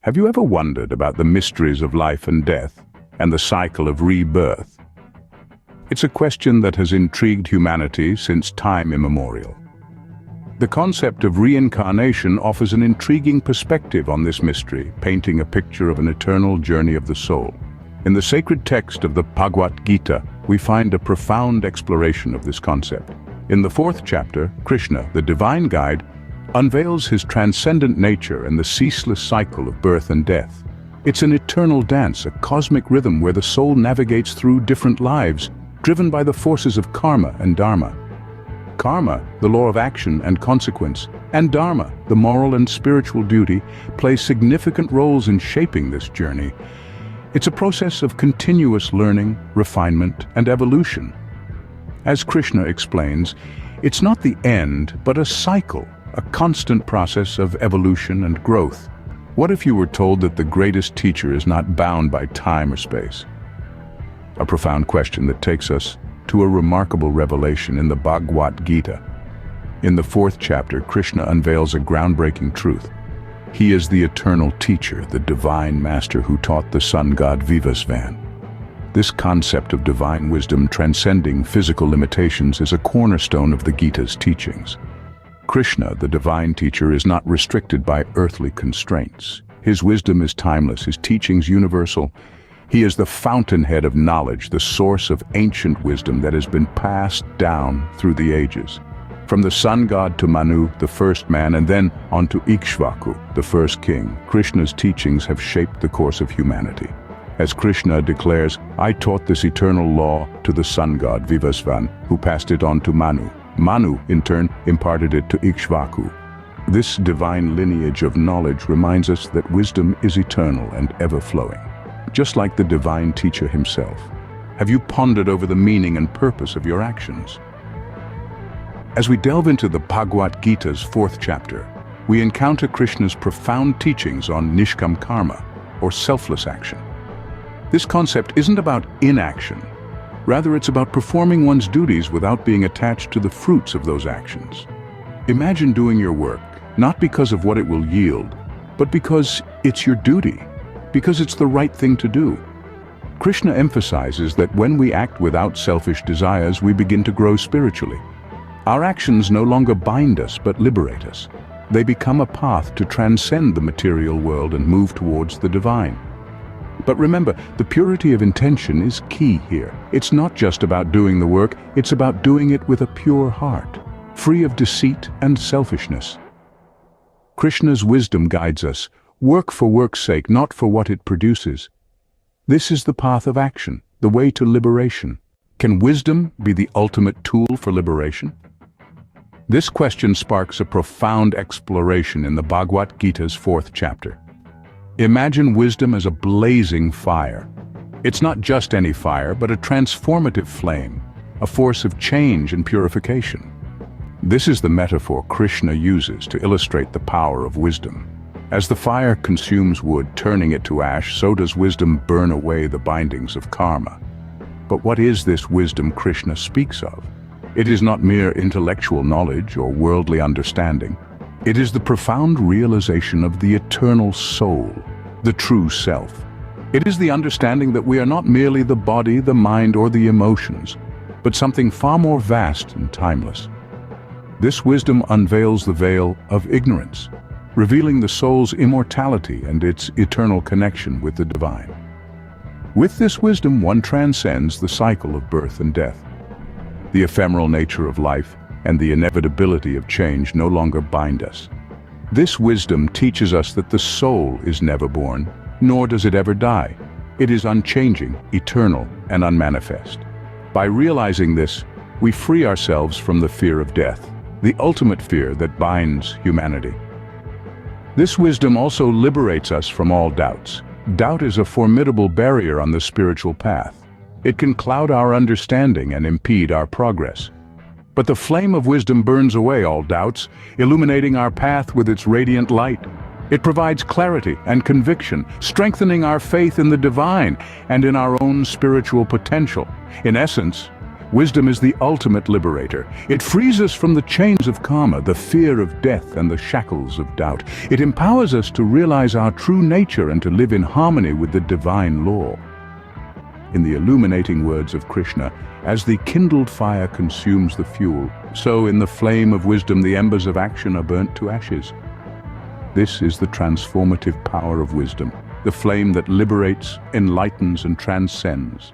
Have you ever wondered about the mysteries of life and death and the cycle of rebirth? It's a question that has intrigued humanity since time immemorial. The concept of reincarnation offers an intriguing perspective on this mystery, painting a picture of an eternal journey of the soul. In the sacred text of the Bhagwat Gita, we find a profound exploration of this concept. In the 4th chapter, Krishna, the divine guide, unveils his transcendent nature and the ceaseless cycle of birth and death. It's an eternal dance, a cosmic rhythm where the soul navigates through different lives, driven by the forces of karma and dharma. Karma, the law of action and consequence, and dharma, the moral and spiritual duty, play significant roles in shaping this journey. It's a process of continuous learning, refinement, and evolution. As Krishna explains, it's not the end, but a cycle, a constant process of evolution and growth. What if you were told that the greatest teacher is not bound by time or space? A profound question that takes us to a remarkable revelation in the Bhagavad Gita. In the 4th chapter, Krishna unveils a groundbreaking truth. He is the eternal teacher, the divine master who taught the sun god Vivasvan. This concept of divine wisdom transcending physical limitations is a cornerstone of the Gita's teachings. Krishna, the divine teacher, is not restricted by earthly constraints. His wisdom is timeless, his teachings universal. He is the fountainhead of knowledge, the source of ancient wisdom that has been passed down through the ages. From the sun god to Manu, the first man, and then on to Ikshvaku, the first king, Krishna's teachings have shaped the course of humanity. As Krishna declares, "I taught this eternal law to the sun god Vivasvan, who passed it on to Manu. Manu, in turn, imparted it to Ikshvaku." This divine lineage of knowledge reminds us that wisdom is eternal and ever-flowing, just like the divine teacher himself. Have you pondered over the meaning and purpose of your actions? As we delve into the Bhagavad Gita's 4th chapter, we encounter Krishna's profound teachings on Nishkam Karma, or selfless action. This concept isn't about inaction. Rather, it's about performing one's duties without being attached to the fruits of those actions. Imagine doing your work, not because of what it will yield, but because it's your duty, because it's the right thing to do. Krishna emphasizes that when we act without selfish desires, we begin to grow spiritually. Our actions no longer bind us, but liberate us. They become a path to transcend the material world and move towards the divine. But remember, the purity of intention is key here. It's not just about doing the work, it's about doing it with a pure heart, free of deceit and selfishness. Krishna's wisdom guides us. Work for work's sake, not for what it produces. This is the path of action, the way to liberation. Can wisdom be the ultimate tool for liberation? This question sparks a profound exploration in the Bhagavad Gita's 4th chapter. Imagine wisdom as a blazing fire. It's not just any fire, but a transformative flame, a force of change and purification. This is the metaphor Krishna uses to illustrate the power of wisdom. As the fire consumes wood, turning it to ash, so does wisdom burn away the bindings of karma. But what is this wisdom Krishna speaks of? It is not mere intellectual knowledge or worldly understanding. It is the profound realization of the eternal soul, the true self. It is the understanding that we are not merely the body, the mind, or the emotions, but something far more vast and timeless. This wisdom unveils the veil of ignorance, revealing the soul's immortality and its eternal connection with the divine. With this wisdom, one transcends the cycle of birth and death. The ephemeral nature of life and the inevitability of change no longer bind us. This wisdom teaches us that the soul is never born, nor does it ever die. It is unchanging, eternal, and unmanifest. By realizing this, we free ourselves from the fear of death, the ultimate fear that binds humanity. This wisdom also liberates us from all doubts. Doubt is a formidable barrier on the spiritual path. It can cloud our understanding and impede our progress. But the flame of wisdom burns away all doubts, illuminating our path with its radiant light. It provides clarity and conviction, strengthening our faith in the divine and in our own spiritual potential. In essence, Wisdom is the ultimate liberator. It frees us from the chains of karma, the fear of death, and the shackles of doubt. It empowers us to realize our true nature and to live in harmony with the divine law. In the illuminating words of Krishna, as the kindled fire consumes the fuel, so in the flame of wisdom the embers of action are burnt to ashes. This is the transformative power of wisdom, the flame that liberates, enlightens, and transcends.